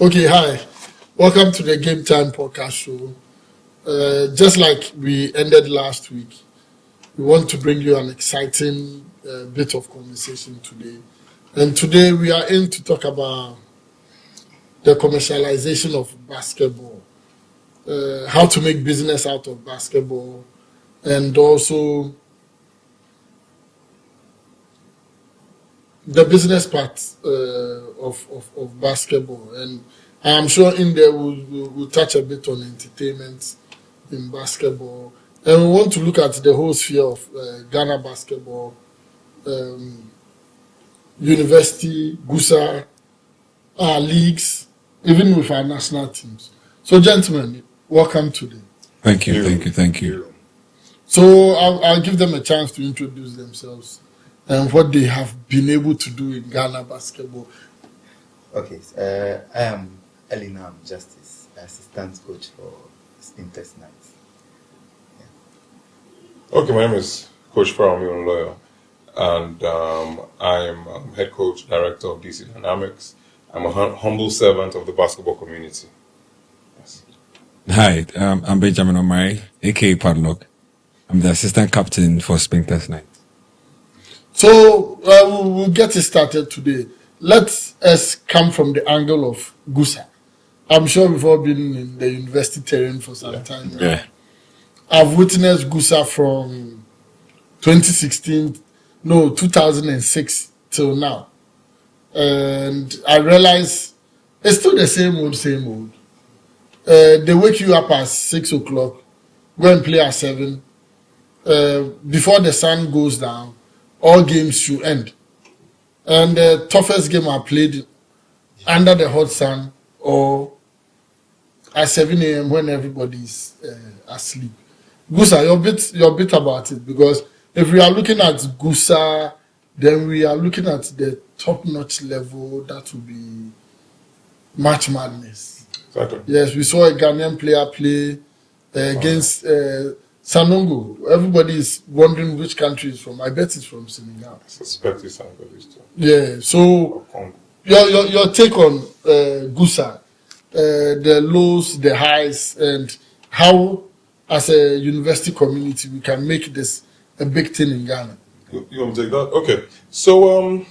Okay, hi. Welcome to the Game Time podcast show. Just like we ended last week, we want to bring you an exciting bit of conversation today. And today we are in to talk about the commercialization of basketball, how to make business out of basketball, and also the business part of basketball. And I'm sure in there we'll touch a bit on entertainment in basketball. And we want to look at the whole sphere of Ghana basketball, um, university, GUSA, our leagues, even with our national teams. So, gentlemen, welcome today. Thank you. So, I'll give them a chance to introduce themselves and what they have been able to do in Ghana basketball. Okay, I am Elena Justice, assistant coach for Spinters Knights. Yeah. Okay, my name is Coach Farrell, I'm a lawyer, and I am head coach, director of DC Dynamics. I'm a humble servant of the basketball community. Yes. Hi, I'm Benjamin Omari, aka Padlock. I'm the assistant captain for Spinters Knights. So we'll get it started today. Let us come from the angle of GUSA. I'm sure we've all been in the university terrain for some time now. Yeah. I've witnessed GUSA from 2006 till now. And I realize it's still the same old. They wake you up at 6 o'clock, go and play at 7. Before the sun goes down, all games should end. And the toughest game are played under the hot sun or at 7 a.m. when everybody's asleep. GUSA, you're bit about it, because if we are looking at GUSA, then we are looking at the top-notch level. That will be March Madness. Exactly. Yes, we saw a Ghanaian player play against Sanongo. Everybody is wondering which country he's from. I bet it's from Senegal. I suspect it's Sangolis too. Yeah, so your take on GUSA, the lows, the highs, and how, as a university community, we can make this a big thing in Ghana. You want to take that? Okay. So,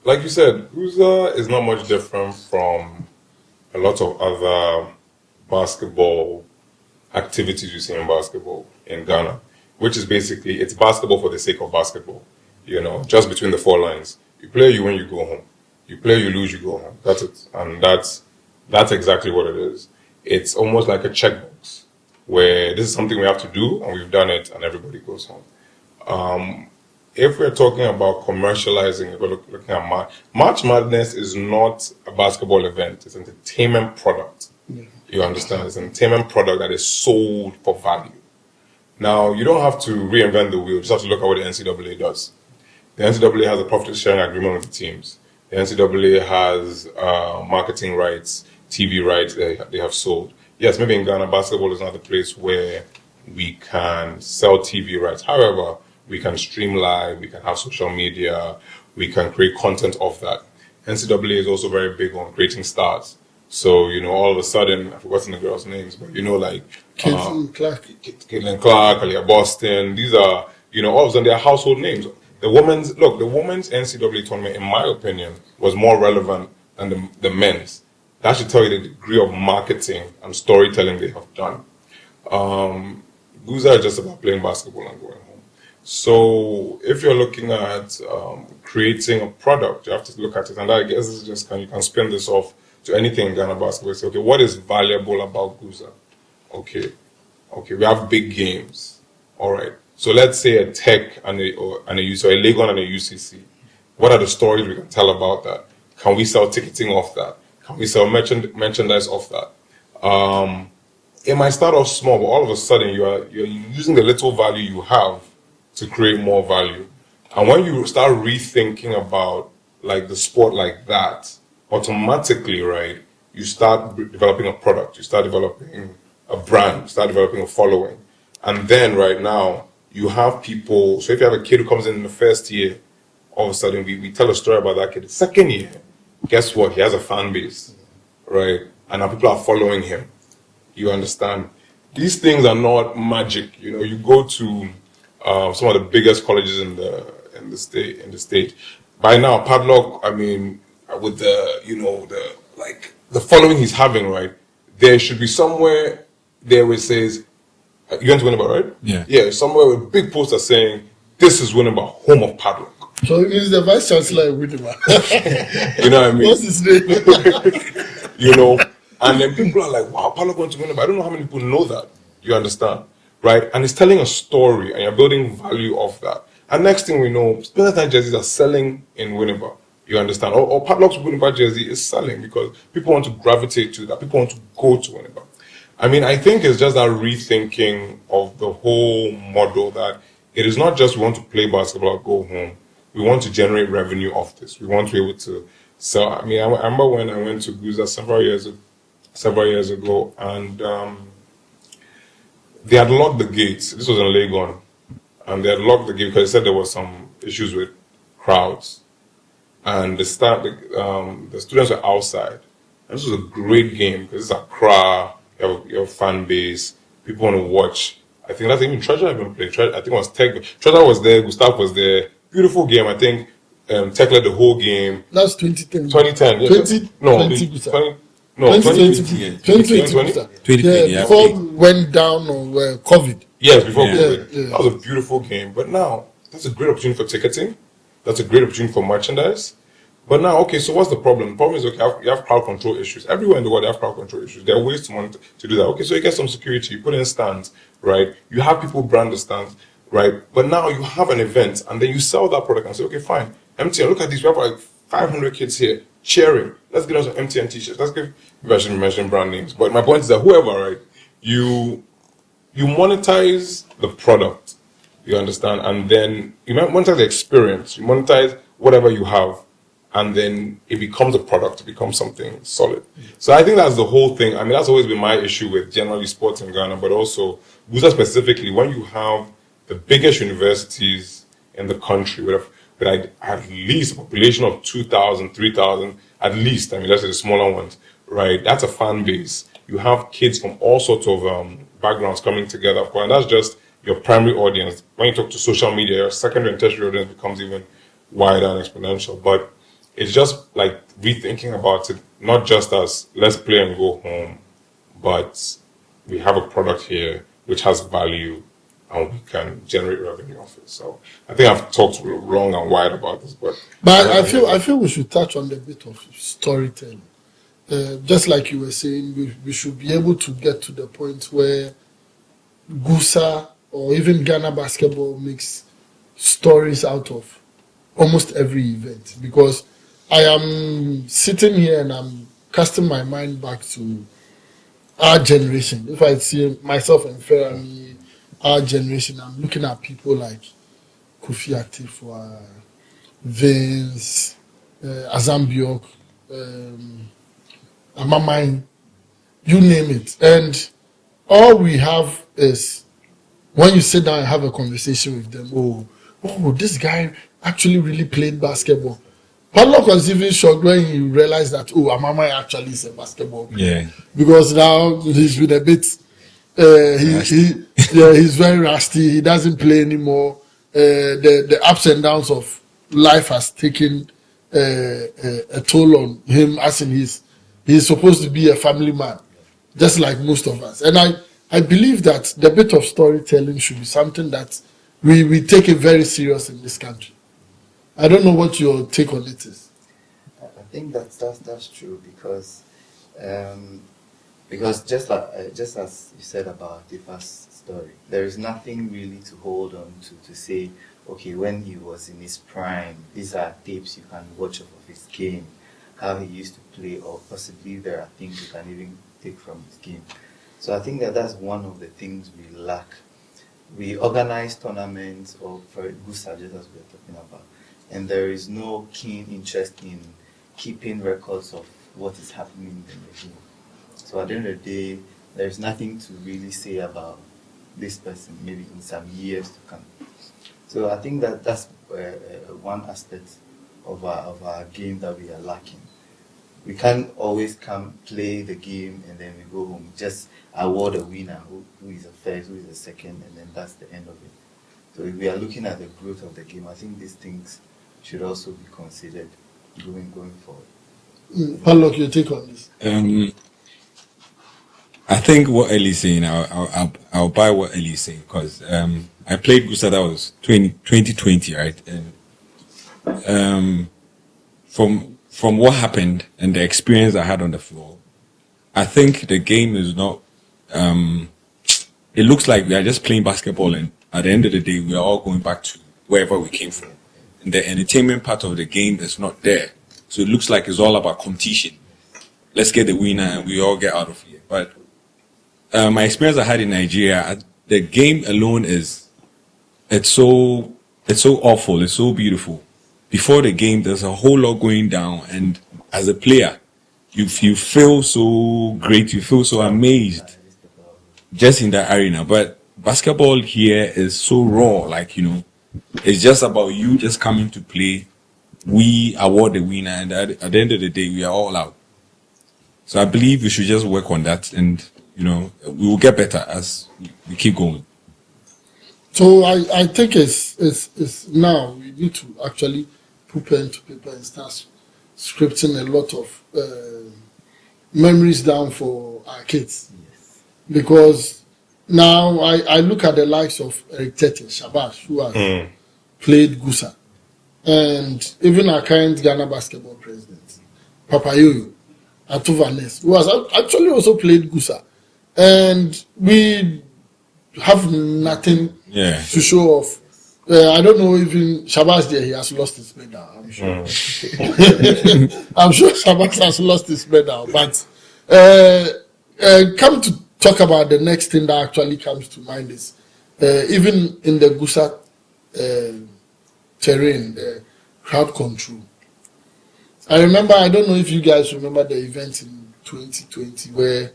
like you said, GUSA is not much different from a lot of other basketball activities you see in basketball in Ghana, which is basically, it's basketball for the sake of basketball. You know, just between the four lines. You play, you win, you go home. You play, you lose, you go home. That's it. And that's exactly what it is. It's almost like a checkbox, where this is something we have to do, and we've done it, and everybody goes home. If we're talking about commercializing, we're looking at March Madness is not a basketball event. It's an entertainment product. Yeah. You understand? It's an entertainment product that is sold for value. Now, you don't have to reinvent the wheel. You just have to look at what the NCAA does. The NCAA has a profit-sharing agreement with the teams. The NCAA has marketing rights, TV rights they have sold. Yes, maybe in Ghana, basketball is not the place where we can sell TV rights. However, we can stream live, we can have social media, we can create content off that. NCAA is also very big on creating stars. So, you know, all of a sudden, I've forgotten the girls' names, but you know, like Caitlin Clark, Aaliyah Boston, these are, you know, all of a sudden they're household names. The women's NCAA tournament, in my opinion, was more relevant than the men's. That should tell you the degree of marketing and storytelling they have done. GUSA is just about playing basketball and going home. So if you're looking at creating a product, you have to look at it, and I guess this is just you can spin this off to anything in Ghana basketball. Say, okay, what is valuable about GUSA? Okay, we have big games. All right. So let's say a Tech and a Legon and a UCC. What are the stories we can tell about that? Can we sell ticketing off that? Can we sell merchandise off that? It might start off small, but all of a sudden you're using the little value you have to create more value. And when you start rethinking about like the sport like that, automatically, right, you start developing a product, you start developing a brand, you start developing a following. And then right now, you have people, so if you have a kid who comes in the first year, all of a sudden we tell a story about that kid. The second year, guess what? He has a fan base. right? And now people are following him. You understand? These things are not magic. You know, you go to some of the biggest colleges in the state. By now, Padlock, I mean, with the following he's having, right? There should be somewhere there where it says, you went to Winneba, right? Yeah. Yeah, somewhere with a big poster saying, "This is Winneba, home of Padlock." So he's the vice chancellor of Winneba. You know what I mean? What's his name? You know, and then people are like, wow, Paulo going to win, but I don't know how many people know that. You understand, right? And it's telling a story, and you're building value off that. And next thing we know, Spinner jerseys are selling in Winneba. You understand? Or Padlock's Winneba jersey is selling because people want to gravitate to that. People want to go to Winneba. I mean, I think it's just that rethinking of the whole model that it is not just we want to play basketball, go home. We want to generate revenue off this. We want to be able to sell. I mean, I remember when I went to Guza several years ago, and they had locked the gates. This was in Legon, and they had locked the gate because they said there was some issues with crowds, and the students were outside. And this was a great game because it's Accra. You have a fan base. People want to watch. I think that's even Treasure even played. I think it was Tech. Treasure was there. Gustav was there. Beautiful game. I think Tech led the whole game. That's 2010. 2010. Yeah, 2020, Gustav. 20, no, 2020. 2020. 2020, Yeah, yeah. before we went down on COVID. Yes, before Yeah. COVID. Yeah. That was a beautiful game. But now, that's a great opportunity for ticketing. That's a great opportunity for merchandise. But now, okay, so what's the problem? The problem is, okay, you have crowd control issues. Everywhere in the world, they have crowd control issues. There are ways to do that. Okay, so you get some security, you put in stands, right? You have people brand the stands, right? But now you have an event, and then you sell that product and say, okay, fine. MTN, look at this. We have like 500 kids here cheering. Let's get us some MTN t-shirts. Let's give, maybe I shouldn't mention brand names. But my point is that whoever, right, you monetize the product, you understand, and then you monetize the experience, you monetize whatever you have, and then it becomes a product, it becomes something solid. So I think that's the whole thing. I mean, that's always been my issue with generally sports in Ghana, but also Busa specifically, when you have the biggest universities in the country with at least a population of 2,000, 3,000, at least, I mean, let's say the smaller ones, right? That's a fan base. You have kids from all sorts of backgrounds coming together, of course, and that's just your primary audience. When you talk to social media, your secondary and tertiary audience becomes even wider and exponential. But it's just like rethinking about it, not just as let's play and go home, but we have a product here which has value and we can generate revenue off it. So I think I've talked wrong and wide about this, but I feel we should touch on the bit of storytelling. Just like you were saying, we should be able to get to the point where Gusa or even Ghana basketball makes stories out of almost every event, because I am sitting here and I'm casting my mind back to our generation. If I see myself and Ferrari, our generation, I'm looking at people like Kofi Aktifwa, Vince, Azambiok, Amamine, you name it. And all we have is when you sit down and have a conversation with them, this guy actually really played basketball. Padlock was even shocked when he realized that, Amamine actually is a basketball player. Yeah. Because now he's been a bit, he's very rusty. He doesn't play anymore. The ups and downs of life has taken a toll on him, as in he's supposed to be a family man, just like most of us. And I believe that the bit of storytelling should be something that we take it very serious in this country. I don't know what your take on it is. I think that's true because just as you said about Difa's story, there is nothing really to hold on to say, okay, when he was in his prime, these are tapes you can watch of his game, how he used to play, or possibly there are things you can even take from his game. So I think that's one of the things we lack. We organize tournaments or for Gusa, just as we were talking about, and there is no keen interest in keeping records of what is happening in the game. So at the end of the day, there's nothing to really say about this person maybe in some years to come. So I think that's one aspect of our game that we are lacking. We can't always come play the game and then we go home. Just award a winner who is a first, who is a second, and then that's the end of it. So if we are looking at the growth of the game, I think these things should also be considered going forward. Padlock, your take on this? I think what Ellie's saying, I'll buy what Ellie's saying because I played Gusa, that was 2020, right? And from what happened and the experience I had on the floor, I think the game is not. It looks like we are just playing basketball, and at the end of the day, we are all going back to wherever we came from. And the entertainment part of the game is not there, so it looks like it's all about competition. Let's get the winner, and we all get out of here. But my experience I had in Nigeria, the game alone it's so awful, it's so beautiful. Before the game, there's a whole lot going down, and as a player, you feel so great, you feel so amazed just in that arena. But basketball here is so raw, like, it's just about you just coming to play. We award the winner, and at the end of the day, we are all out. So I believe we should just work on that, and we will get better as we keep going. So I think it's now we need to actually put pen to paper and start scripting a lot of memories down for our kids. Yes. Because now I look at the likes of Eric Tete, Shabash, who has played Gusa, and even our current Ghana basketball president, Papa Yoyo, Atuvanes, who has actually also played Gusa. And we have nothing to show off. I don't know, even Shabazz there, he has lost his medal, I'm sure. I'm sure Shabazz has lost his medal. But come to talk about the next thing that actually comes to mind is even in the Gusa terrain, crowd control. I don't know if you guys remember the event in 2020 where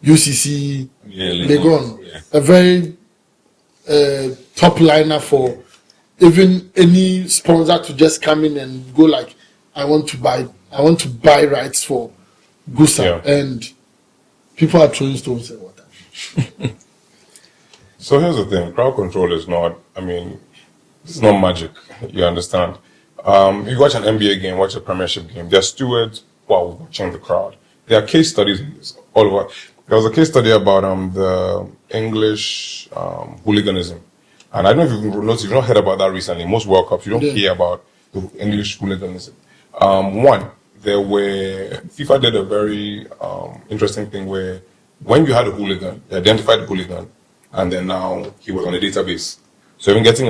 UCC Legon, a very top liner for even any sponsor to just come in and go like, I want to buy rights for Gusa, and people are throwing stones and water. So here's the thing: crowd control is not. It's not magic. You understand? You watch an NBA game, watch a Premiership game. There are stewards who are watching the crowd. There are case studies in this all over. There was a case study about the English hooliganism. And I don't know if you've noticed, you've not heard about that recently. Most World Cups, you don't hear about the English hooliganism. FIFA did a very interesting thing where when you had a hooligan, they identified the hooligan, and then now he was on a database. So even getting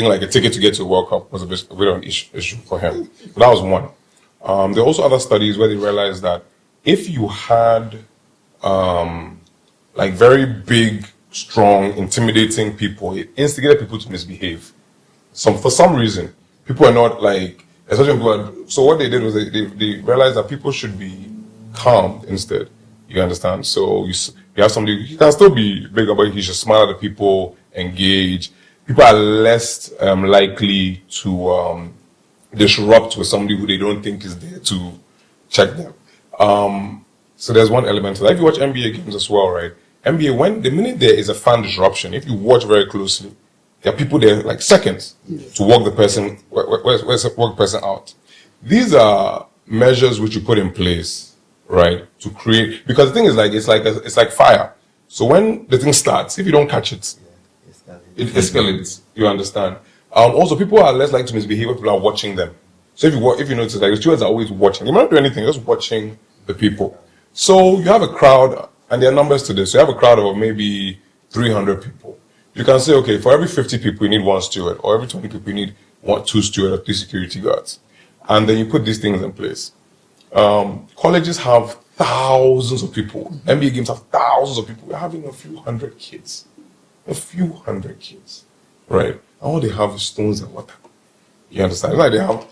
like a ticket to get to a World Cup was a bit of an issue for him. So that was one. There are also other studies where they realized that if you had like very big, strong, intimidating people, it instigated people to misbehave. For some reason, people are not like, especially people. So what they did was they realized that people should be calm instead. You understand? So you have somebody, he can still be big, but he should smile at the people, engage. People are less likely to disrupt with somebody who they don't think is there to check them. So there's one element to that. If you watch NBA games as well, right? NBA, the minute there is a fan disruption, if you watch very closely, there are people there like seconds to walk the person out. These are measures which you put in place, right, to create, because the thing is like it's like fire. So when the thing starts, if you don't catch it, it escalates. You understand? Also, people are less likely to misbehave when people are watching them. So if you notice, like the stewards are always watching. They might not do anything, just watching the people. So you have a crowd, and there are numbers to this. So you have a crowd of maybe 300 people. You can say, okay, for every 50 people, you need one steward, or every 20 people, you need two stewards or 3 security guards. And then you put these things in place. Colleges have thousands of people. NBA games have thousands of people. We're having a few hundred kids. Right? And all they have is stones and water. You understand? It's like they have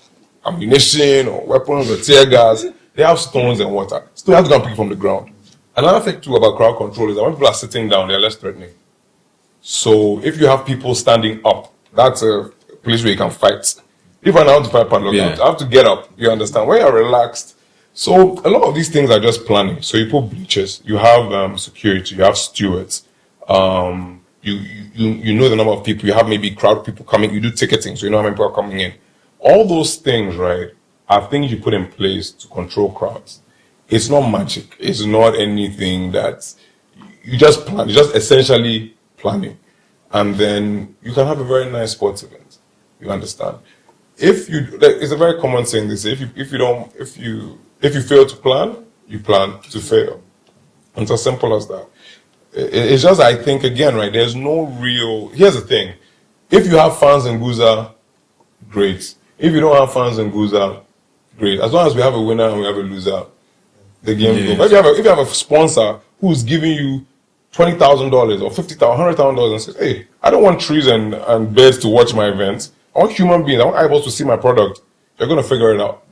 ammunition or weapons or tear gas. They have stones and water. Still have to go and pick it from the ground. Another thing too about crowd control is that when people are sitting down, they're less threatening. So if you have people standing up, that's a place where you can fight. If I want to fight padlock, I have to get up. You understand? When you're relaxed, So a lot of these things are just planning. So you put bleachers, you have security, you have stewards, you know the number of people, you have maybe crowd people coming, you do ticketing, so you know how many people are coming in. All those things, right, are things you put in place to control crowds. It's not magic. It's not anything that you just plan. It's just essentially planning, and then you can have a very nice sports event. You understand? If you, like, it's a very common saying. They say if you fail to plan, you plan to fail. It's as simple as that. It's just, I think, again, right, there's no real. Here's the thing: if you have fans in Guza, great. If you don't have fans in Guza, great. As long as we have a winner and we have a loser, the game Yeah. goes. If you have a sponsor who's giving you $20,000 or $50,000, $100,000 and says, "Hey, I don't want trees and birds to watch my events. I want human beings. I want eyeballs to see my product." You're gonna figure it out.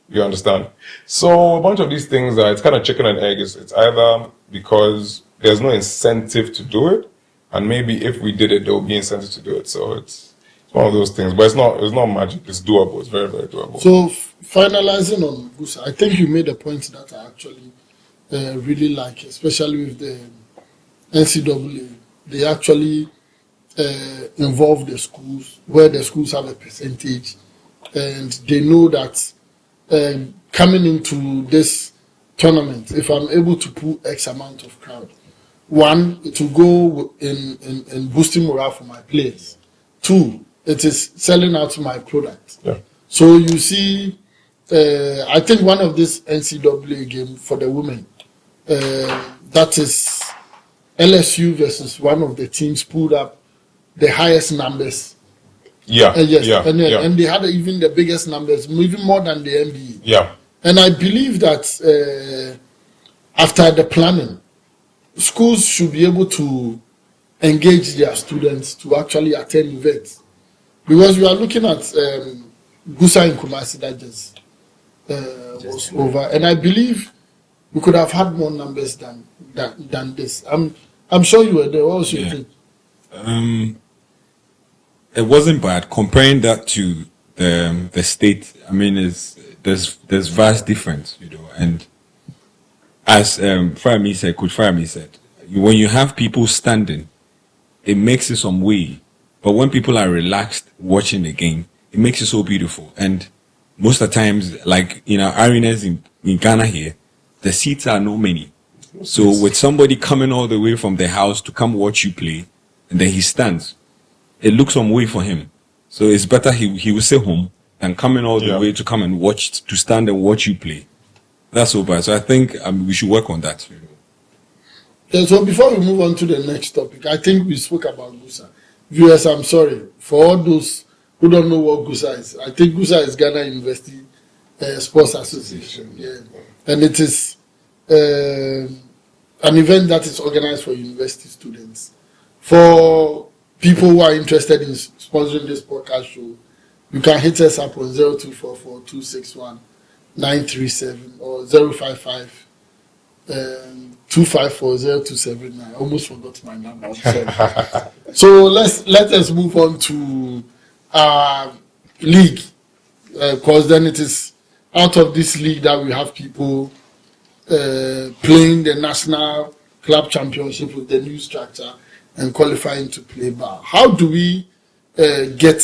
You understand? So a bunch of these things, it's kind of chicken and egg. It's either because there's no incentive to do it, and maybe if we did it, there would be incentive to do it. So it's one of those things, but it's not magic. It's doable. It's very, very doable. So finalizing on Gusa, I think you made a point that I actually really like, especially with the NCAA. They actually involve the schools, where the schools have a percentage, and they know that coming into this tournament, if I'm able to pull X amount of crowd, one, it will go in boosting morale for my players. Two, it is selling out my product. Yeah. So you see, I think one of this NCAA game for the women, that is LSU versus one of the teams pulled up the highest numbers. Yeah. Yes, Yeah. Yeah. and they had even the biggest numbers, even more than the NBA. Yeah. And I believe that after the planning, schools should be able to engage their students to actually attend events. Because we are looking at Gusa in Kumasi that just was over. And I believe we could have had more numbers than this. I'm sure you were there. What was your think? It wasn't bad. Comparing that to the state, I mean, there's vast difference, you know. And as Coach Farami said, when you have people standing, it makes it some way. But when people are relaxed watching the game, it makes it so beautiful. And most of the times, like in our arenas in Ghana here, the seats are not many. So with somebody coming all the way from their house to come watch you play, and then he stands, it looks some way for him. So it's better he will stay home than coming all the way to come and watch, to stand and watch you play. That's so bad. So I think we should work on that. Yeah, so before we move on to the next topic, I think we spoke about Gusa. Viewers, I'm sorry for all those who don't know what Gusa is. I think Gusa is Ghana University Sports Association. Yeah. And it is an event that is organized for university students. For people who are interested in sponsoring this podcast show, you can hit us up on 0244 261 937 or 055 2540279. I almost forgot my number. I'm sorry. So let us move on to league, because then it is out of this league that we have people playing the national club championship with the new structure and qualifying to play bar. How do we get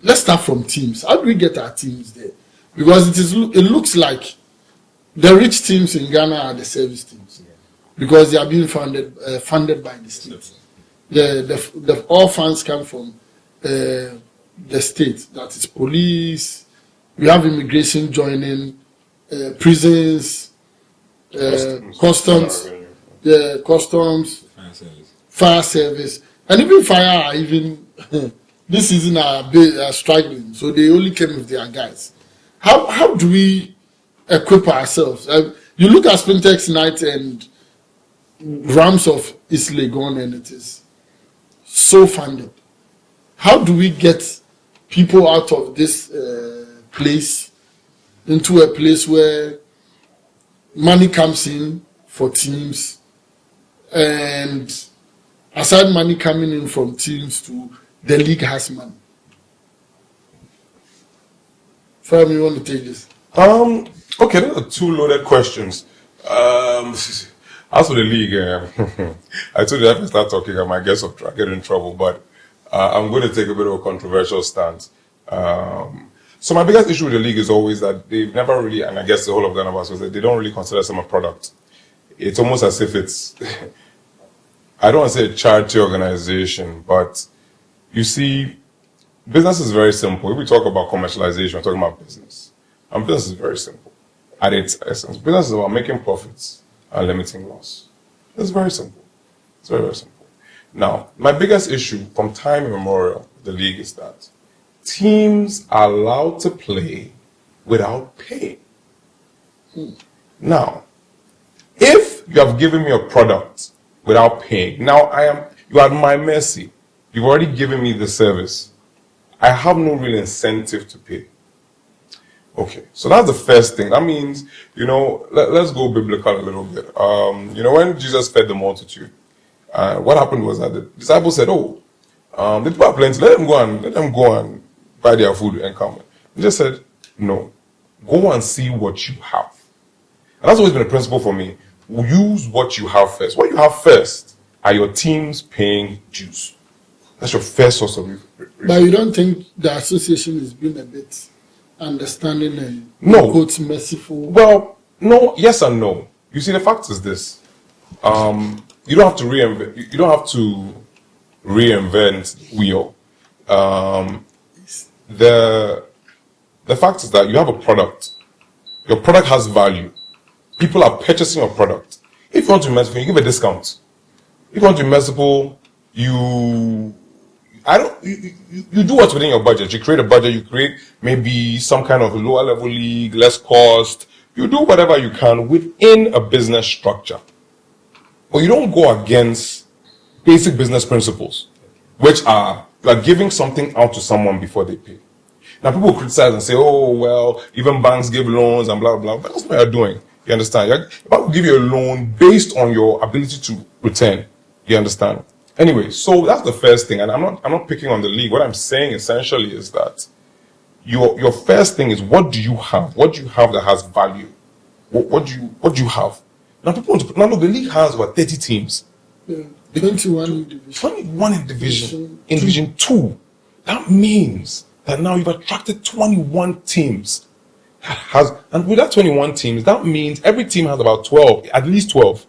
let's start from teams. How do we get our teams there? Because it looks like the rich teams in Ghana are the service teams, because they are being funded by the state. The all funds come from the state. That is police. We have immigration joining, prisons, customs, fire service, and even fire are even this season are struggling. So they only came with their guys. How do we equip ourselves? You look at Spintex Night and Rams of East Legon, and it is so funded. How do we get people out of this place into a place where money comes in for teams, and aside money coming in from teams to the league has money? Fam, you want to take this? Okay, those are two loaded questions. As for the league, I told you if I start talking, I might get in trouble. But I'm going to take a bit of a controversial stance. So my biggest issue with the league is always that they've never really, and I guess the whole of Ghana was that they don't really consider them a product. It's almost as if it's, I don't want to say a charity organization, but you see, business is very simple. If we talk about commercialization, we're talking about business. And business is very simple at its essence. Business is about making profits and limiting loss. It's very simple. It's very, very simple. Now, my biggest issue from time immemorial with the league is that teams are allowed to play without pay. Now, if you have given me a product without paying, now you are at my mercy. You've already given me the service. I have no real incentive to pay. Okay, so that's the first thing. That means, let's go biblical a little bit. When Jesus fed the multitude, what happened was that the disciples said, the people are plenty, let them go and buy their food and come. He just said, no, go and see what you have. And that's always been a principle for me. Use what you have first. What you have first are your teams paying dues. That's your first source of But you don't think the association has been a bit understanding and quote merciful? Well, no, yes and no. You see, the fact is this: you don't have to reinvent. You don't have to reinvent wheel. The fact is that you have a product. Your product has value. People are purchasing your product. If you want to be merciful, you give a discount. If you want to be merciful, you do what's within your budget. You create a budget, you create maybe some kind of lower level league, less cost. You do whatever you can within a business structure. But you don't go against basic business principles, which are like giving something out to someone before they pay. Now people criticize and say, even banks give loans and blah, blah, blah. That's what you're doing. You understand? If I will give you a loan based on your ability to return. You understand? Anyway, so that's the first thing, and I'm not picking on the league. What I'm saying essentially is that your first thing is, what do you have? What do you have that has value? What do you have? Now people want to now look, the league has about 30 teams. 21 in division. 21 in division 2. That means that now you've attracted 21 teams. And with that 21 teams, that means every team has about 12, at least 12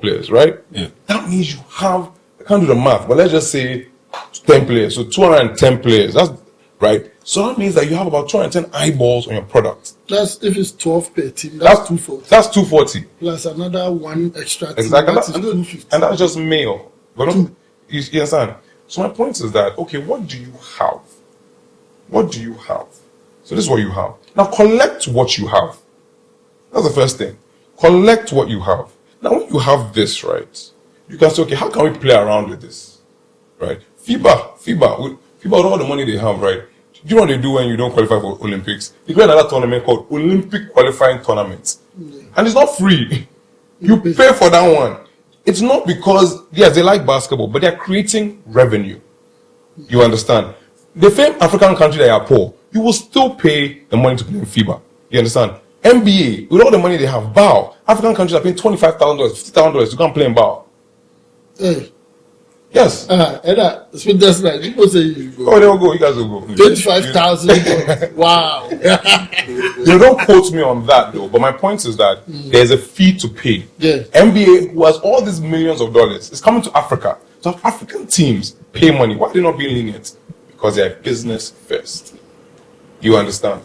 players, right? Yeah. That means you have, I can't do the math, but let's just say 10 players. So 210 players. That's right. So that means that you have about 210 eyeballs on your product. That's if it's 12 per team. That's 240. That's 240. Plus another one extra team. Exactly. That is 250. And that's just male. But you understand? So my point is that, okay, what do you have? What do you have? So this is what you have. Now collect what you have. That's the first thing. Collect what you have. Now when you have this, right, you can say, okay, how can we play around with this? Right? FIBA, with all the money they have, right? Do you know what they do when you don't qualify for Olympics? They create another tournament called Olympic Qualifying Tournament. And it's not free. You pay for that one. It's not because, yes, they like basketball, but they're creating revenue. You understand? The same African country that are poor, you will still pay the money to play in FIBA. You understand? NBA, with all the money they have, African countries are paying $25,000, $50,000 to come play in BAO. Hey. Yes. So that's right. People say you go. Oh, they will go. You guys will go. 25,000. Wow. You don't quote me on that though. But my point is that there's a fee to pay. Yeah. NBA, who has all these millions of dollars, is coming to Africa. So African teams pay money. Why are they not being lenient? Because they're business first. You understand?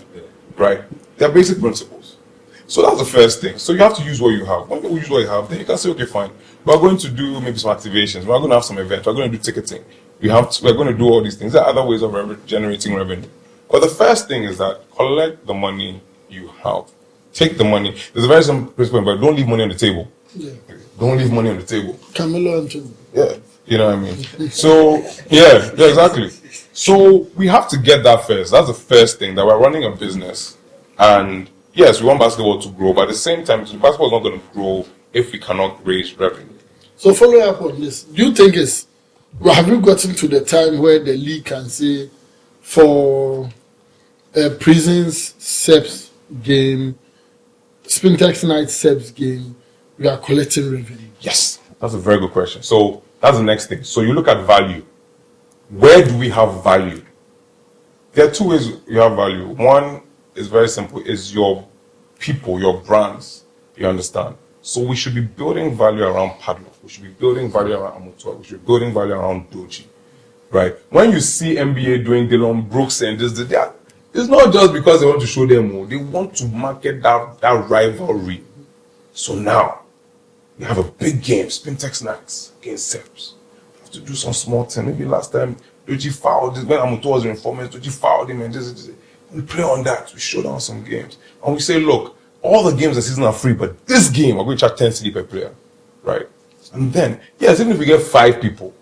Right? They're basic principles. So that's the first thing. So you have to use what you have. When you use what you have, then you can say, okay, fine. We're going to do maybe some activations. We're going to have some events. We're going to do ticketing. We're going to do all these things. There are other ways of generating revenue. But the first thing is that collect the money you have. Take the money. There's a very simple principle, but don't leave money on the table. Yeah. Don't leave money on the table. Camelo and Jim. Yeah. You know what I mean? So, yeah, exactly. So we have to get that first. That's the first thing, that we're running a business. And yes, we want basketball to grow, but at the same time, basketball is not going to grow if we cannot raise revenue. So follow up on this. Do you think have you gotten to the time where the league can say for prisons, SEPs, game, Spintex Night Seb's game, we are collecting revenue? Yes, that's a very good question. So that's the next thing. So you look at value. Where do we have value? There are two ways you have value. One is very simple, is your people, your brands, you understand? So we should be building value around Padlock. We should be building value around Amutua. We should be building value around Doji, right? When you see NBA doing Dylan Brooks and this, that, it's not just because they want to show them more. They want to market that rivalry. So now, we have a big game, Spintex Nights against Seps. We have to do some small thing. Maybe last time, Doji fouled this. When Amutua was reinforcement, Doji fouled him and this. We play on that. We show down some games. And we say, look, all the games this season are free, but this game, we're going to charge 10 cedi per player, right? And then, yes, even if we get 5 people,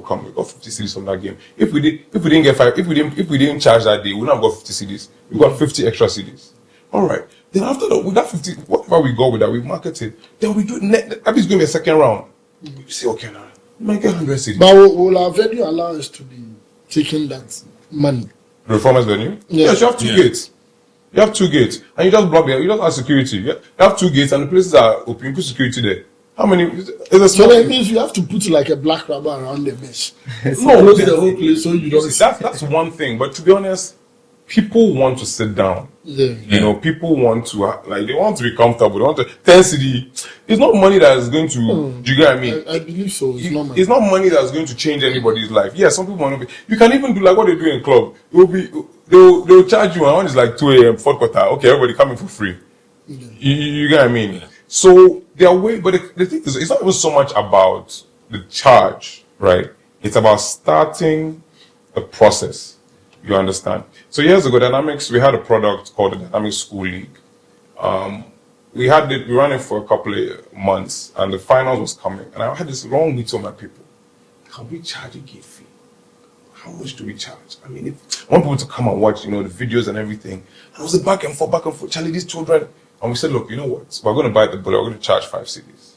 come, we got 50 cedis from that game. If we didn't charge that day, we would not have got 50 cedis. We got 50 extra cedis. All right. Then after that, with that 50, whatever we go with that, we market it. Then we do it. That is going to be a second round. We say, okay, now you might get 100 cedis. But will our venue allow us to be taking that money? The Reformers venue? Yeah. Yes, you have 2 gates. You have 2 gates, and you just block them. You don't have security. You have 2 gates, and the places are open. You put security there. How many? So that means you have to put like a black rubber around the mesh. No, Close the whole place so you don't see. that's one thing. But to be honest, people want to sit down. Yeah. You know, people want to they want to be comfortable. They want to 10 cedi. It's not money that is going to. Do you get what I mean? I believe so. It's not money. It's not money that's going to change anybody's life. Yeah, some people want to be. You can even do like what they do in club. It will be. They'll charge you, and when it's like 2 a.m. 4th quarter. Okay, everybody coming for free. Yeah. You get what I mean? Yeah. So there are ways, but the thing is, it's not even so much about the charge, right? It's about starting a process. You understand? So years ago, Dynamics, we had a product called the Dynamics School League. We ran it for a couple of months, and the finals was coming, and I had this long meeting with my people. Can we charge a gate fee? How much do we charge? I mean, if I want people to come and watch, the videos and everything. And it was a back and forth. Charlie, these children. And we said, look, you know what? We're going to buy the bullet. We're going to charge 5 cedis.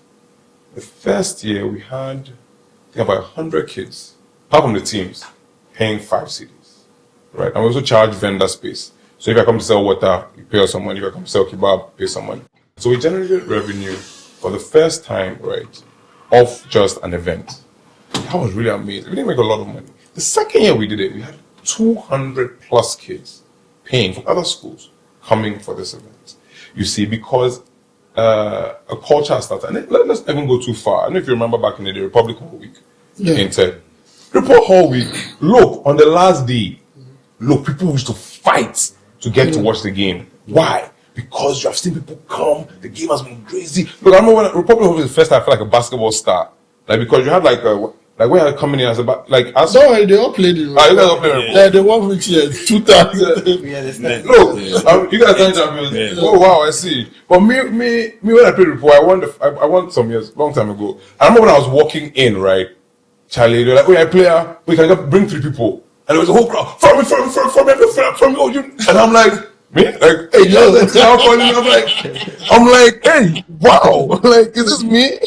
The first year, we had, I think, about 100 kids, apart from the teams, paying 5 cedis. Right? And we also charge vendor space. So if I come to sell water, you pay us some money. If I come to sell kebab, pay some money. So we generated revenue for the first time, right, off just an event. That was really amazing. We didn't make a lot of money. The second year we did it, we had 200 plus kids paying from other schools coming for this event. You see, because a culture has started. And let's not even go too far. I don't know if you remember back in the day, Republic Hall Week in Ted. Republic Hall Week, look, on the last day, look, people used to fight to get to watch the game. Why? Because you have seen people come, the game has been crazy. Look, I remember when Republic Hall was the first time I felt like a basketball star. Like, because you had when I coming in as don't worry, they all played it. You guys all played it. Yeah, the one which is 2000. We understand. Look, you guys are champions. Yeah. Oh wow, I see. But me, when I played report, I won some years, long time ago. I remember when I was walking in, right, Charlie, they're like, "Oh, yeah, player, we can bring 3 people," and there was a whole crowd from me. Oh, you, and I'm like, me, like, hey, yo, I'm like, hey, wow, like, is this me?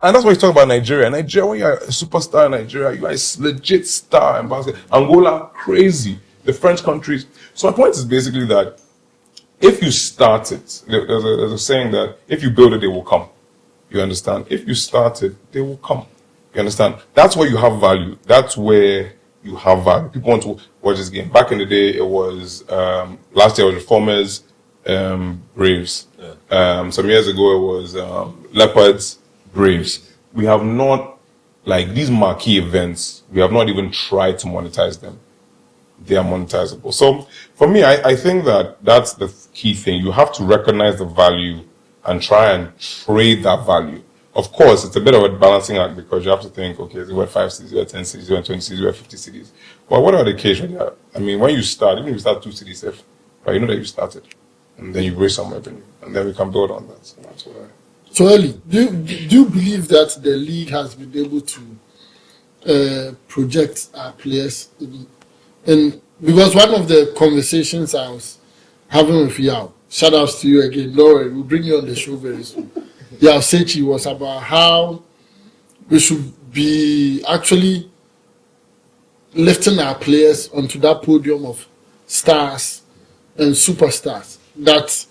And that's why you talk about Nigeria. Nigeria, when you're a superstar in Nigeria, you are a legit star in basketball. Angola, crazy. The French countries. So my point is basically that if you start it, there's a saying that if you build it, they will come. You understand? If you start it, they will come. You understand? That's where you have value. That's where you have value. People want to watch this game. Back in the day, it was, last year it was Reformers, Braves. Some years ago, it was Leopards, Braves. We have not, like these marquee events, we have not even tried to monetize them. They are monetizable. So for me, I think that that's the key thing. You have to recognize the value and try and trade that value. Of course, it's a bit of a balancing act because you have to think, okay, is it worth 5 cities, is it worth 10 cities, is it worth 20 cities, is it worth 50 cities? But what are the cases? I mean, when you start, even if you start 2 cities, right, you know that you started. And then you raise some revenue. And then we can build on that. So that's what So, Eli, do you believe that the league has been able to project our players? And because one of the conversations I was having with Yao, shout outs to you again, Laura, we'll bring you on the show very soon. Yao Sechi was about how we should be actually lifting our players onto that podium of stars and superstars that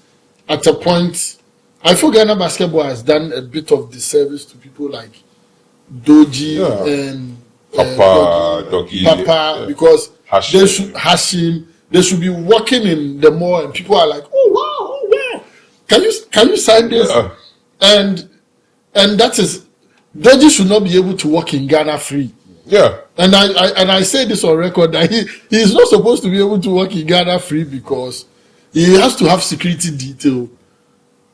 at a point, I feel Ghana basketball has done a bit of disservice to people like Doji Yeah. and Doggy, Papa, yeah. because Hashim. they should Hashim, they should be walking in the mall and people are like, oh wow, oh wow, can you sign this? Yeah. And that is, Doji should not be able to walk in Ghana free. Yeah. And I say this on record that he is not supposed to be able to work in Ghana free because he has to have security detail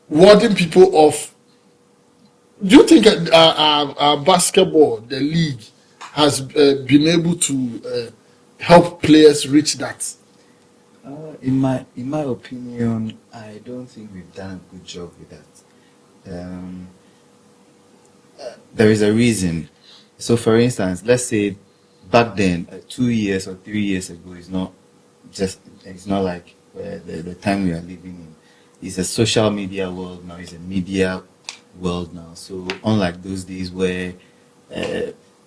warding people off. Do you think our basketball, the league, has been able to help players reach that? In my opinion, I don't think we've done a good job with that. There is a reason. So, for instance, let's say back then, 2 years or 3 years ago, it's not like the time we are living in. It's a social media world now. It's a media world now. So, unlike those days where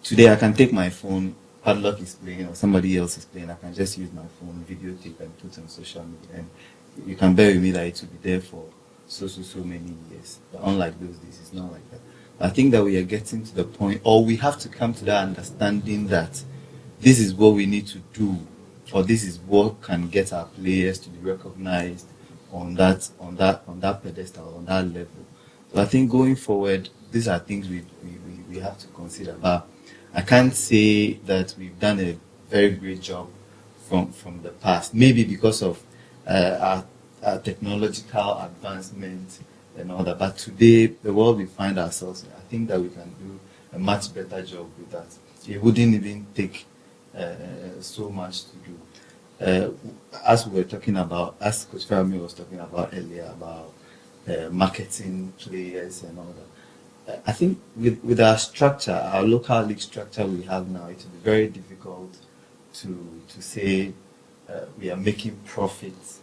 today I can take my phone, Padlock is playing or somebody else is playing, I can just use my phone, videotape and put on social media, and you can bear with me that it will be there for so many years. But unlike those days, it's not like that. I think that we are getting to the point, or we have to come to that understanding that this is what we need to do, or this is what can get our players to be recognized on that pedestal, on that level. So I think going forward, these are things we have to consider. But I can't say that we've done a very great job from the past. Maybe because of our technological advancement and all that. But today, the world we find ourselves in, I think that we can do a much better job with that. It wouldn't even take so much to do. As we were talking about, as Coach Fami was talking about earlier, about marketing players and all that. I think with our structure, our local league structure we have now, it will be very difficult to say we are making profits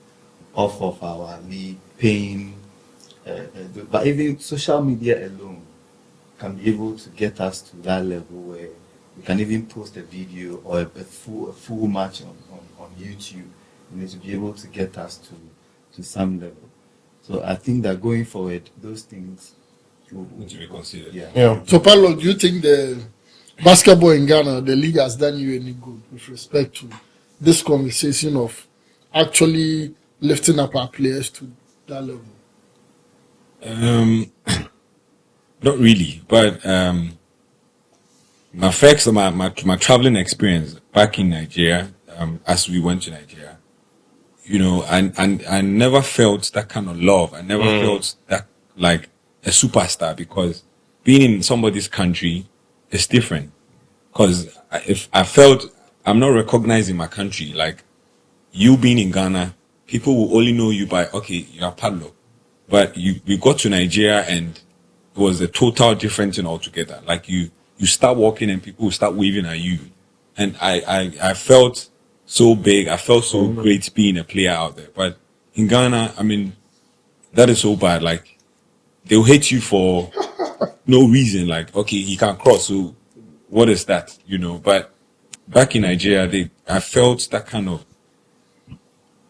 off of our league, paying. But even social media alone can be able to get us to that level where we can even post a video or a full match on YouTube, to be able to get us to some level. So I think that going forward, those things Need to be considered. Yeah. So, Paulo, do you think the basketball in Ghana, the league, has done you any good with respect to this conversation of actually lifting up our players to that level? Not really, but my traveling experience back in Nigeria, as we went to Nigeria, I never felt that kind of love. I never felt that like a superstar, because being in somebody's country is different. Because if I felt I'm not recognized in my country, like you being in Ghana, people will only know you by, okay, you're Pablo. But we got to Nigeria and it was a total different thing altogether. Like you start walking and people will start waving at you. And I felt so big. I felt so great being a player out there. But in Ghana, I mean, that is so bad. Like they'll hate you for no reason. Like, okay, he can cross. So what is that? But back in Nigeria, I felt that kind of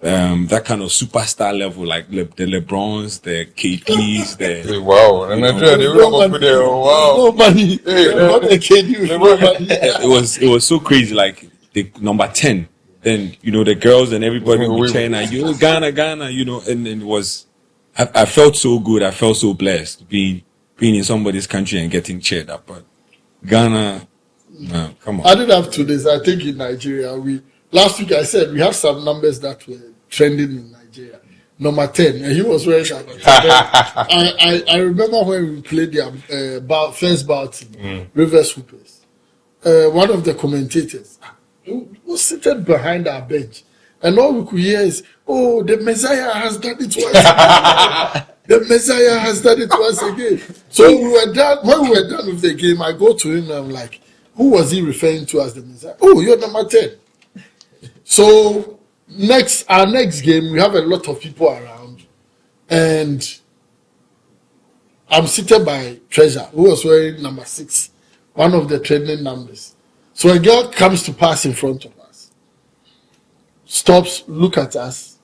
superstar level, like the LeBrons, the KPs, Hey, wow. And Nigeria, they will not go there. Wow. No money. Hey, Not a kid, you no money. it was so crazy. Like the number 10, then the girls and everybody would be cheering at you, Ghana, and it was. I felt so good. I felt so blessed being in somebody's country and getting cheered up. But Ghana, no, come on. I didn't have 2 days. I think in Nigeria, last week I said we have some numbers that were trending in Nigeria. Number 10, and he was wearing number 10. I remember when we played the first bout in Rivers Hoopers. One of the commentators was seated behind our bench, and all we could hear is, "Oh, the Messiah has done it once again. The Messiah has done it once again." So when we were done with the game, I go to him and I'm like, "Who was he referring to as the Messiah?" "Oh, you're number 10. So our next game, we have a lot of people around, and I'm seated by Treasure, who was wearing number 6, one of the trending numbers. So a girl comes to pass in front of us, stops, look at us,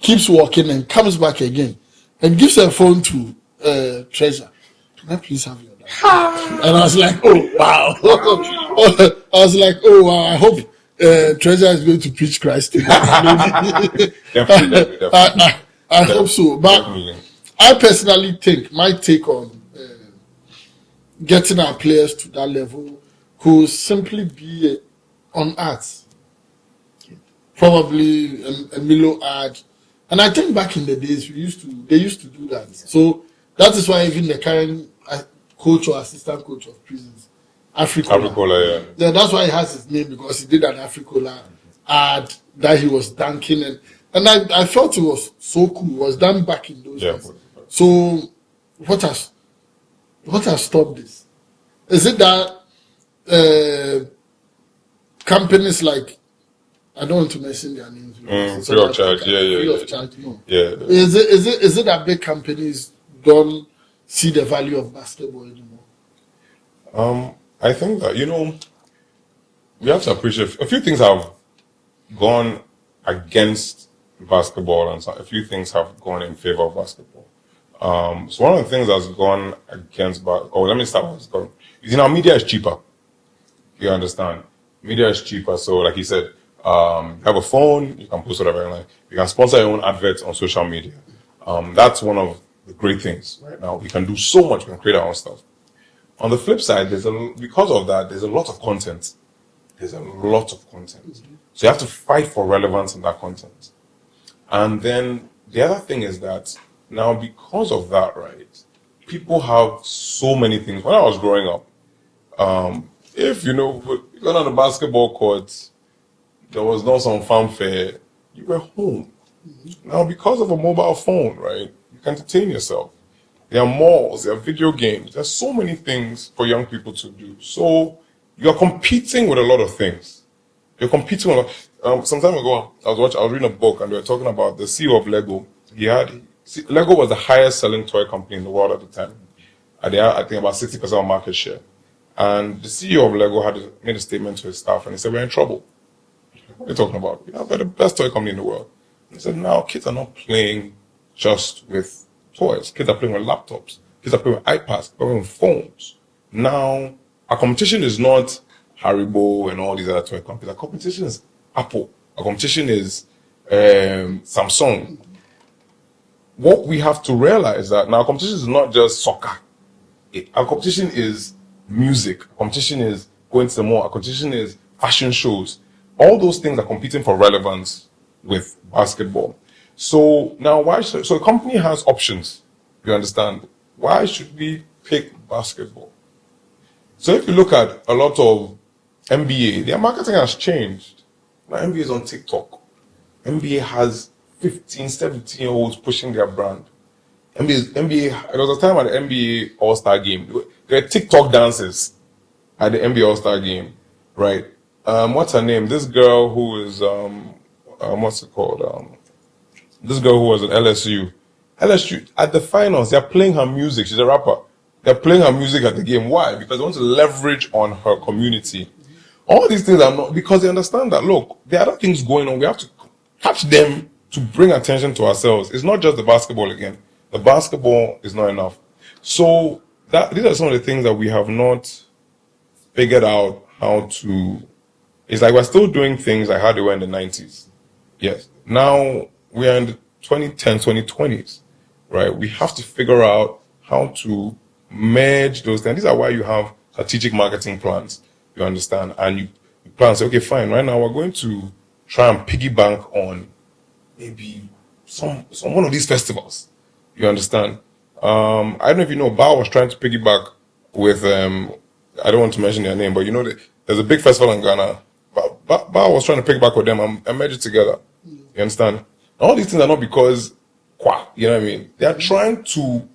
keeps walking and comes back again and gives her phone to Treasure. Can I please have your dad? And I was like, oh wow. I was like, oh wow, I hope Treasure is going to preach Christ to that lady. Definitely. I hope so. But Definitely. I personally think my take on getting our players to that level could simply be on ads. Probably a Milo ad. And I think back in the days they used to do that. So that is why even the current coach or assistant coach of prisons, Africola. Africola, Yeah, that's why he has his name, because he did an Africola ad that he was dunking, and I felt it was so cool. It was done back in those yeah. days. So what has stopped this? Is it that companies like, I don't want to mention their names. Free of charge, Free of charge, no. Yeah. Is it that big companies don't see the value of basketball anymore? I think that, we have to appreciate a few things have gone against basketball, and a few things have gone in favor of basketball. So one of the things that's gone against let me start with what's gone. Our media is cheaper. You understand? Media is cheaper. So like you said, you have a phone, you can post whatever you like. You can sponsor your own adverts on social media. That's one of the great things right now. We can do so much. We can create our own stuff. On the flip side, because of that, there's a lot of content. There's a lot of content. So you have to fight for relevance in that content. And then the other thing is that now, because of that, right, people have so many things. When I was growing up, if you going on the basketball court, there was not some fanfare, you were home. Now, because of a mobile phone, right, you can entertain yourself. There are malls, there are video games, there's so many things for young people to do. So you're competing with a lot of things. You're competing with some time ago, I was reading a book, and they were talking about the CEO of Lego. Lego was the highest selling toy company in the world at the time. And they had, I think, about 60% of market share. And the CEO of Lego made a statement to his staff, and he said, we're in trouble. What are you talking about? We're the best toy company in the world. And he said, now kids are not playing just with toys. Kids are playing with laptops. Kids are playing with iPads, playing with phones. Now, our competition is not Haribo and all these other toy companies. Our competition is Apple. Our competition is Samsung. What we have to realize is that now our competition is not just soccer. Our competition is music. Our competition is going to the mall. Our competition is fashion shows. All those things are competing for relevance with basketball. So now so a company has options, you understand? Why should we pick basketball? So if you look at a lot of NBA, their marketing has changed. Now NBA is on TikTok. NBA has 15, 17-year-olds pushing their brand. NBA, there was a time at the NBA All-Star game. There were TikTok dances at the NBA All-Star game, right? What's her name? This girl who is, what's it called? This girl who was at LSU. LSU, at the finals, they're playing her music. She's a rapper. They're playing her music at the game. Why? Because they want to leverage on her community. All these things are not, because they understand that, look, there are other things going on. We have to catch them to bring attention to ourselves. It's not just the basketball again. The basketball is not enough. So these are some of the things that we have not figured out how to. It's like we're still doing things like how they were in the 90s. Yes. Now we are in the 2010s, 2020s, right? We have to figure out how to merge those things. These are why you have strategic marketing plans, you understand? And you plan, say, okay, fine, right now we're going to try and piggyback on maybe some one of these festivals, you understand? I don't know if you know, Bao was trying to piggyback with, I don't want to mention their name, but there's a big festival in Ghana. Bao was trying to piggyback with them and merge it together. You understand? All these things are not because, you know what I mean? They are trying to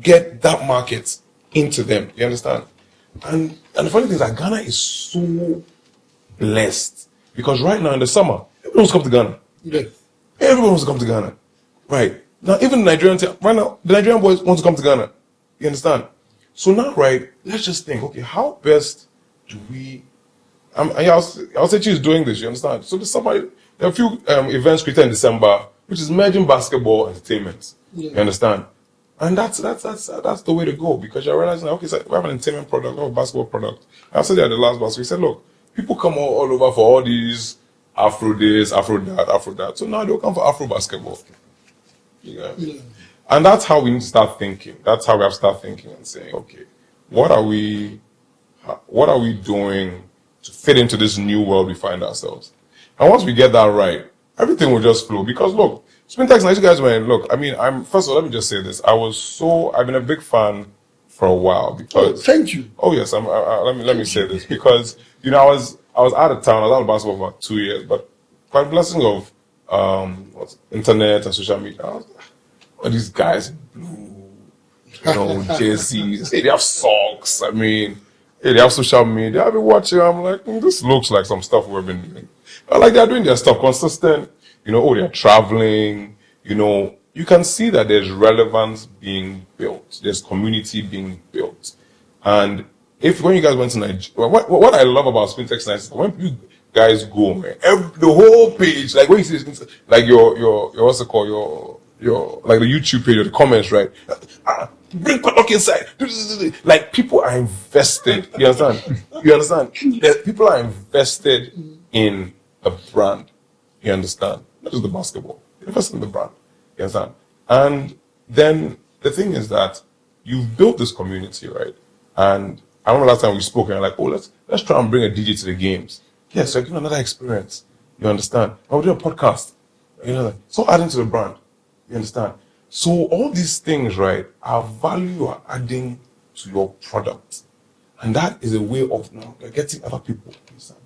get that market into them. You understand? And the funny thing is that Ghana is so blessed because right now in the summer, everyone wants to come to Ghana. Yeah. Everyone wants to come to Ghana. Right. Now, even the Nigerian team, right now, the Nigerian boys want to come to Ghana. You understand? So now, right, let's just think, okay, how best do we... I'll say she's doing this, you understand? So there are a few events created in December which is merging basketball entertainment. Yeah. You understand? And that's the way to go, because you're realizing, okay, so we have an entertainment product, we have a basketball product. I said that at the last basket. We said, look, people come all over for all these Afro this, Afro that, Afro that. So now they'll come for Afro basketball. Yeah. And that's how we need to start thinking. That's how we have to start thinking and saying, okay, what are we doing to fit into this new world we find ourselves? And once we get that right, everything will just flow. Because look, Spintex, now you guys went, look, I mean, first of all, let me just say this. I've been a big fan for a while because. Oh, thank you. Oh yes, let me say this, because I was out of town. I was out of basketball for about 2 years, but by the blessing of internet and social media, I was, all these guys in blue, jerseys, hey, they have socks. I mean, hey, they have social media. I've been watching. I'm like, this looks like some stuff we've been doing. Like they're doing their stuff consistent. They're traveling. You can see that there's relevance being built. There's community being built. And when you guys went to Nigeria, what I love about Spintex Nights is when you guys go, man, the whole page, like when you see, like your what's it called, your like the YouTube page or the comments, right? Bring padlock inside. Like people are invested. You understand? People are invested in a brand. You understand? Not just the basketball. They're invested in the brand. You understand? And then the thing is that you've built this community, right? And I remember last time we spoke, and you're like, oh, let's try and bring a DJ to the games. Yes, so give another experience. You understand? I'll do a podcast. So adding to the brand. You understand? So all these things, right, are value you are adding to your product. And that is a way of now getting other people. Understand?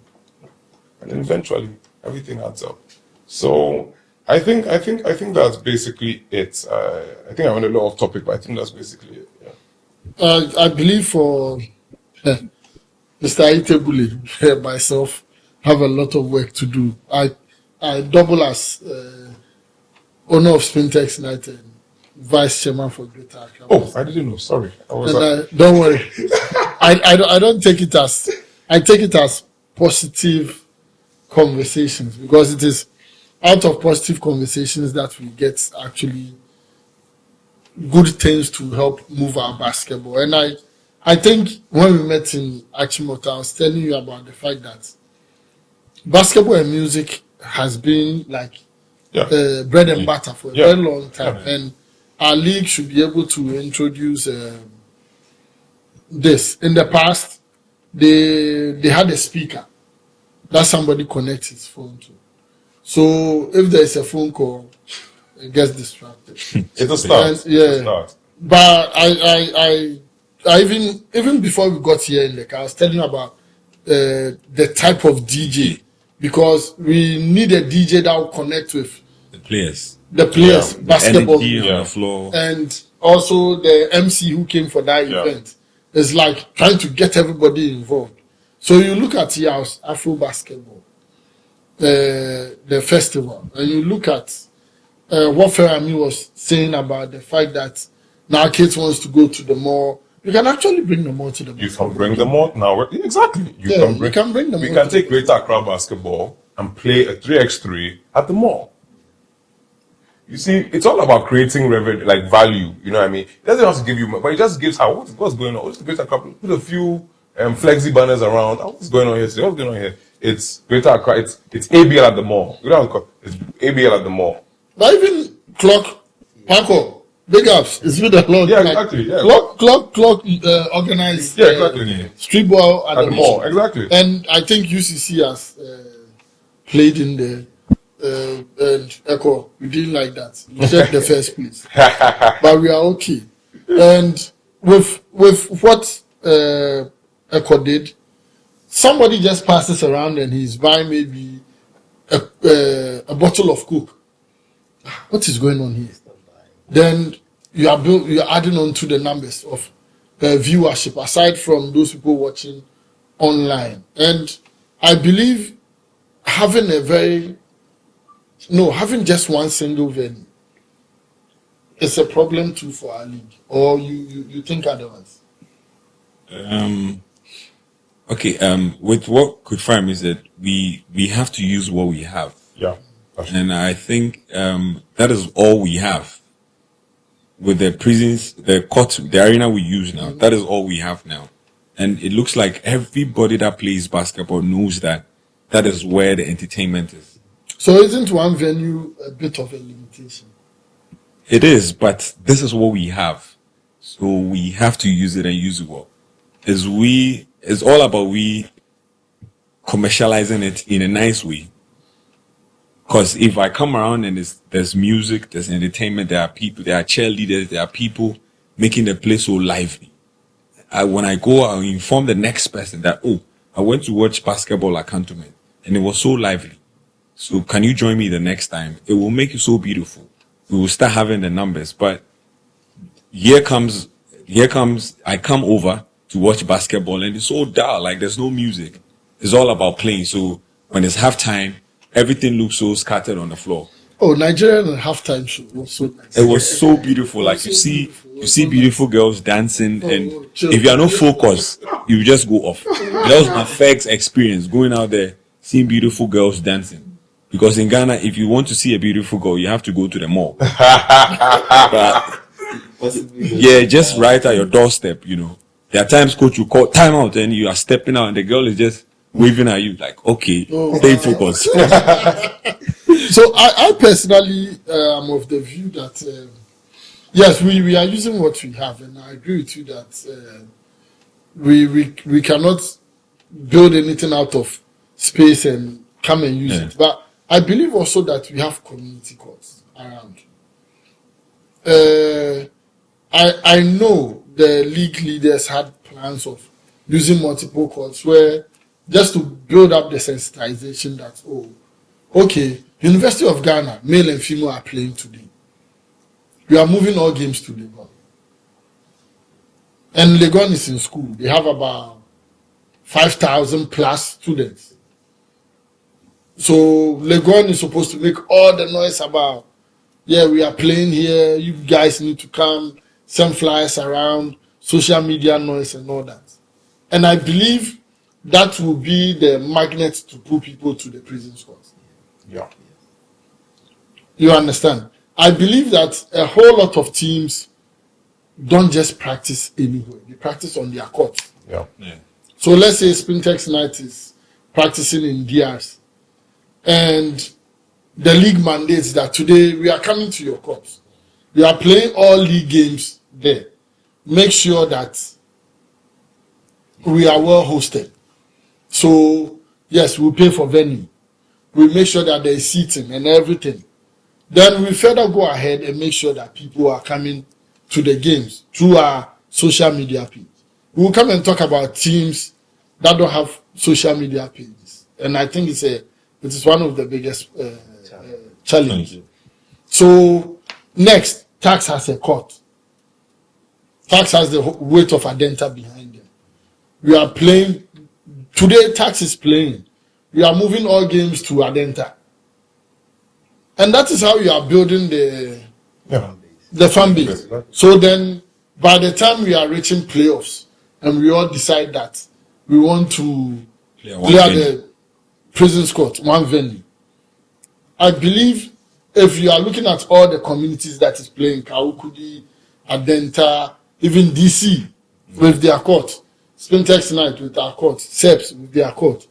And then eventually everything adds up. So I think that's basically it. I think I went a little off topic, but I think that's basically it. Yeah. I believe for Mr. Itebule, myself, have a lot of work to do. I double as owner of Spintex United, vice chairman for Greater Accra. Oh, I didn't know. Sorry. Don't worry. I don't take it as, I take it as positive conversations, because it is out of positive conversations that we get actually good things to help move our basketball. And I think when we met in Achimota, I was telling you about the fact that basketball and music has been like bread and butter for a very long time. Yeah. And our league should be able to introduce this. In the past, they had a speaker that somebody connects his phone to. So if there is a phone call, it gets distracted. It'll start. But I even before we got here in the car, I was telling you about the type of DJ, because we need a DJ that will connect with the players, basketball, energy on the floor, and also the MC who came for that event. It's like trying to get everybody involved. So you look at Yao's Afro Basketball, the festival, and you look at what Ferrami was saying about the fact that now kids wants to go to the mall. You can actually bring them all to the mall. You can bring them all now. Exactly. You can bring them. We can take Greater Accra basketball and play a 3x3 at the mall. You see, it's all about creating revenue, like value. You know what I mean? It doesn't have to give you, but it just gives how what's going on. What's the Greater Accra? Put a few flexi banners around. What's going on here? What's going on here? It's Greater Accra. It's ABL at the mall. You know, it's ABL at the mall. But even clock, Paco, big ups. It's been a long time. Exactly. Yeah. Clock organized. Exactly. Street ball at the mall. Exactly. And I think UCC has played in there. And Echo, we didn't like that. We set the first place, but we are okay. And with what Echo did, somebody just passes around and he's buying maybe a bottle of Coke. What is going on here? Then you are adding on to the numbers of viewership aside from those people watching online. And I believe having having just one single venue is a problem too for our league. Or you think otherwise? Okay. With what could farm is that we have to use what we have. Yeah. And I think that is all we have. With the prisons, the court, the arena we use now, that is all we have now. And it looks like everybody that plays basketball knows that that is where the entertainment is. So isn't one venue a bit of a limitation? It is, but this is what we have. So we have to use it and use it well. It's all about we commercializing it in a nice way. Because if I come around and there's music, there's entertainment, there are people, there are cheerleaders, there are people making the place so lively. When I go, I'll inform the next person that, oh, I went to watch basketball at Cantonment and it was so lively. So can you join me the next time? It will make it so beautiful. We will start having the numbers. But here comes, I come over to watch basketball and it's so dull, like there's no music. It's all about playing. So when it's halftime, everything looks so scattered on the floor. Oh, Nigerian halftime show was so nice. It was so beautiful. Like you see beautiful girls dancing, and if you are not focused, you just go off. That was my first experience going out there, seeing beautiful girls dancing. Because in Ghana, if you want to see a beautiful girl, you have to go to the mall. But yeah, just right at your doorstep, you know. There are times coach will call time out and you are stepping out and the girl is just waving at you like, okay, stay focused. So I personally am of the view that yes, we are using what we have, and I agree with you that we cannot build anything out of space and come and use it. But I believe also that we have community courts around. I know the league leaders had plans of using multiple courts where just to build up the sensitization that, oh, okay, University of Ghana, male and female are playing today. We are moving all games to Legon. And Legon is in school. They have about 5,000 plus students. So Legon is supposed to make all the noise about, yeah, we are playing here, you guys need to come, send flyers around, social media noise and all that. And I believe that will be the magnet to pull people to the prison schools. Yeah. You understand? I believe that a whole lot of teams don't just practice anywhere. They practice on their court. Yeah. So let's say Spintex Night is practicing in DRs. And the league mandates that today we are coming to your court. We are playing all league games there. Make sure that we are well hosted. So, yes, we pay for venue. We make sure that there is seating and everything. Then we further go ahead and make sure that people are coming to the games through our social media page. We will come and talk about teams that don't have social media pages. And I think it is one of the biggest challenges. So, next, tax has a court. Tax has the weight of Adenta behind them. We are playing, today tax is playing. We are moving all games to Adenta. And that is how you are building the fan base. So then, by the time we are reaching playoffs, and we all decide that we want to play at the prison court, one venue, I believe if you are looking at all the communities that is playing, Kaukudi, Adenta, even DC with their court, Spintex Night with their court, SEPS with their court,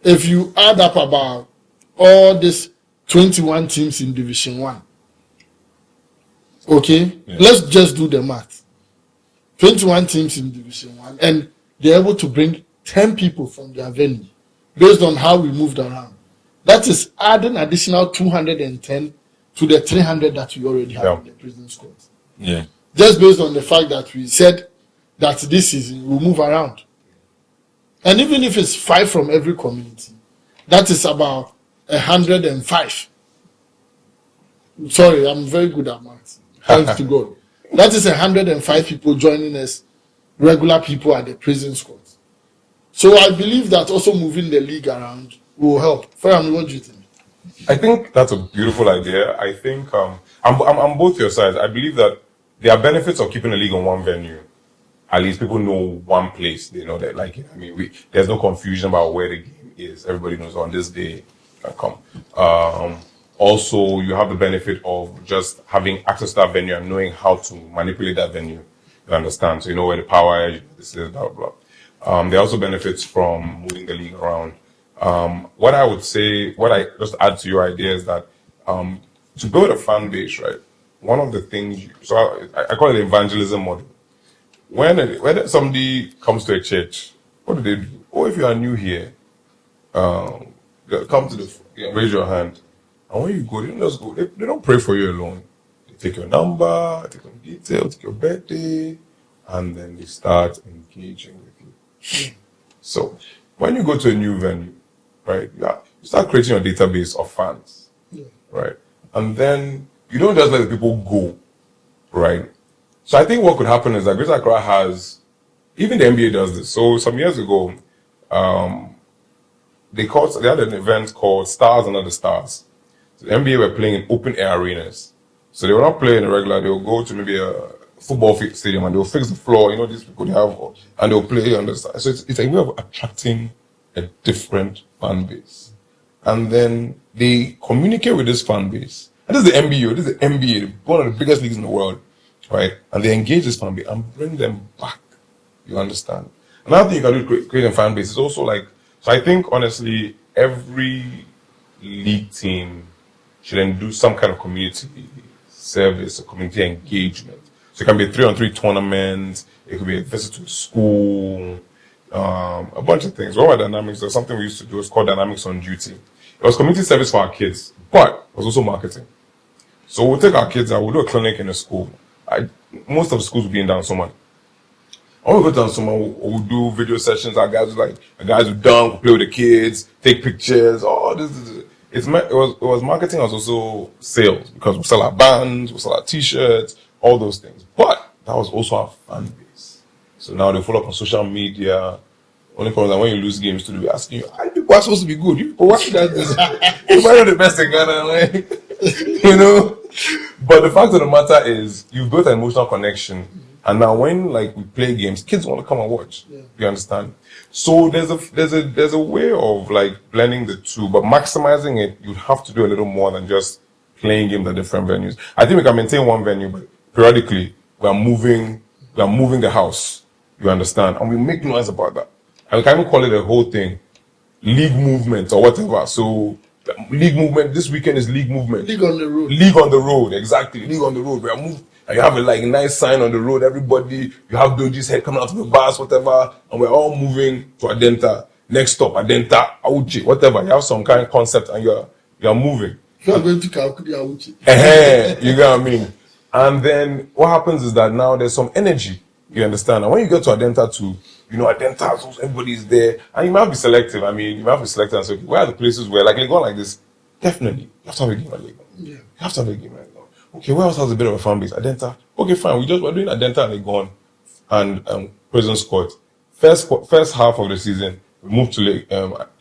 if you add up about all these 21 teams in Division 1, okay, let's just do the math. 21 teams in Division 1, and they're able to bring 10 people from their venue based on how we moved around. That is adding additional 210 to the 300 that we already have in the prison schools. Yeah. Just based on the fact that we said that this season we'll move around. And even if it's 5 from every community, that is about 105. Sorry, I'm very good at math. Thanks to God. That is 105 people joining us, regular people at the prison schools. So I believe that also moving the league around will help. Farami, what do you think? I think that's a beautiful idea. I think I'm both your sides. I believe that there are benefits of keeping a league on one venue. At least people know one place. They know that, like, I mean, there's no confusion about where the game is. Everybody knows on this day. Come. Also, you have the benefit of just having access to that venue and knowing how to manipulate that venue. You understand? So you know where the power is, this is blah blah blah. There are also benefits from moving the league around. What I would say, what I just add to your idea is that to build a fan base, right? One of the things, I call it the evangelism model. When somebody comes to a church, what do they do? Or if you are new here, come to raise your hand. And when you go, they don't just go, they don't pray for you alone. They take your number, take some details, take your birthday, and then they start engaging with you. So when you go to a new venue, right, you start creating your database of fans, right? And then you don't just let the people go, right? So I think what could happen is that Greater Accra has, even the NBA does this. So some years ago, they had an event called Stars Under the Stars. So the NBA were playing in open air arenas. So they will not play in a regular, they will go to maybe a football stadium and they'll fix the floor, you know, these people they have, and they'll play on the side. So it's a way of attracting a different fan base. And then they communicate with this fan base. And this is the NBA, this is the NBA, one of the biggest leagues in the world, right? And they engage this fan base and bring them back. You understand? Another thing you can do creating fan base is also like, so I think honestly, every league team should then do some kind of community service or community engagement. So it can be a 3-on-3 tournament, it could be a visit to a school, a bunch of things. What about dynamics? There's something we used to do, it's called Dynamics on Duty. It was community service for our kids, but it was also marketing. So we'll take our kids out, we'll do a clinic in a school. Most of the schools will be in Down Summer. I want to go down somewhere we'll do video sessions. Our guys who dunk, play with the kids, take pictures. All this. It was marketing. It was also sales because we sell our bands, we sell our T-shirts, all those things. But that was also our fan base. So now they follow up on social media. Only problem is that when you lose games, to be asking you, people are supposed to be good. You people, why you guys this? Why are the best in Ghana? Like, you know. But the fact of the matter is, you've built an emotional connection. And now when like we play games, kids want to come and watch. Yeah. You understand? So there's a way of like blending the two, but maximizing it, you have to do a little more than just playing games at different venues. I think we can maintain one venue, but periodically we are moving the house. You understand? And we make noise about that. And we can even call it a whole thing, league movement or whatever. So league movement, this weekend is league movement. League on the road. League on the road, exactly. League on the road. We are moving. And you have a like nice sign on the road, everybody, you have Doji's head coming out of the bus, whatever, and we're all moving to Adenta. Next stop, Adenta, Auchi, whatever. You have some kind of concept and you're moving. You are going to Kaukudi Auchi. You get what I mean? And then what happens is that now there's some energy, you understand? And when you get to Adenta too, you know, Adenta, everybody's there, and you might be selective. I mean, you might be selective and say, okay, where are the places where, like Legon like this, definitely, you have to have a game at Legon. Yeah. You have to have a game at Legon. Okay, where else has a bit of a fan base? Adenta. Okay, fine. We're doing Adenta and Legon and Prison Squad. First half of the season, we move to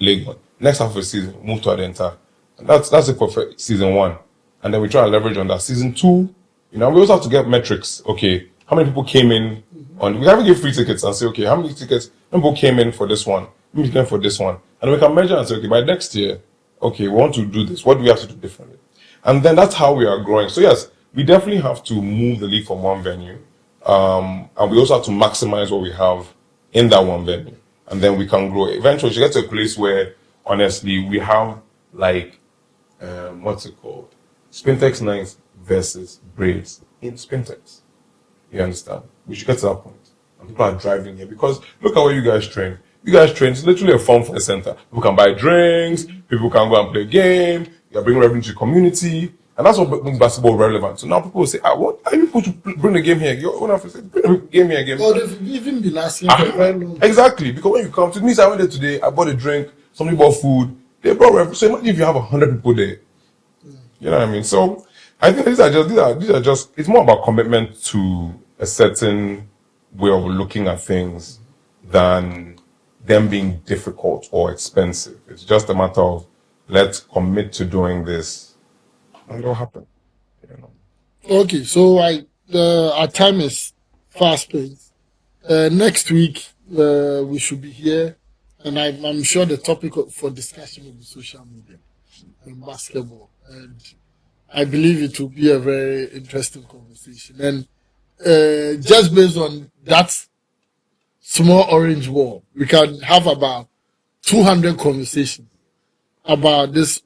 Legon. Next half of the season, we move to Adenta. And that's it for season 1. And then we try and leverage on that. Season 2, you know, we also have to get metrics. Okay, how many people came in on? We have to give free tickets and say, okay, how many people came in for this one? How many came for this one? And we can measure and say, okay, by next year, okay, we want to do this. What do we have to do differently? And then that's how we are growing. So yes, we definitely have to move the league from one venue. And we also have to maximize what we have in that one venue. And then we can grow. Eventually, we get to a place where, honestly, we have like, what's it called? Spintex Nights versus Braids in Spintex. You understand? We should get to that point. And people are driving here because look at where you guys train. You guys train, it's literally a fun for the center. People can buy drinks, people can go and play a game. You're bringing revenue to the community, and that's what makes basketball relevant. So now people will say, what are you supposed to bring the game here? You don't have to say, bring the game here again. Or they've even been asking for very long. Exactly, because when you come to me, I went there today, I bought a drink, somebody bought food, they brought revenue. So imagine if you have 100 people there. You know what I mean? So I think these are just, it's more about commitment to a certain way of looking at things than them being difficult or expensive. It's just a matter of, let's commit to doing this, and it'll happen. You know. Okay, so our time is fast paced. Next week we should be here, and I'm sure the topic for discussion will be social media. in basketball, and I believe it will be a very interesting conversation. And just based on that small orange ball, we can have about 200 conversations about this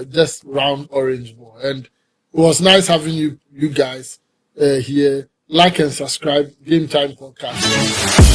just round orange ball. And it was nice having you guys here. Like and subscribe, Game Time Podcast.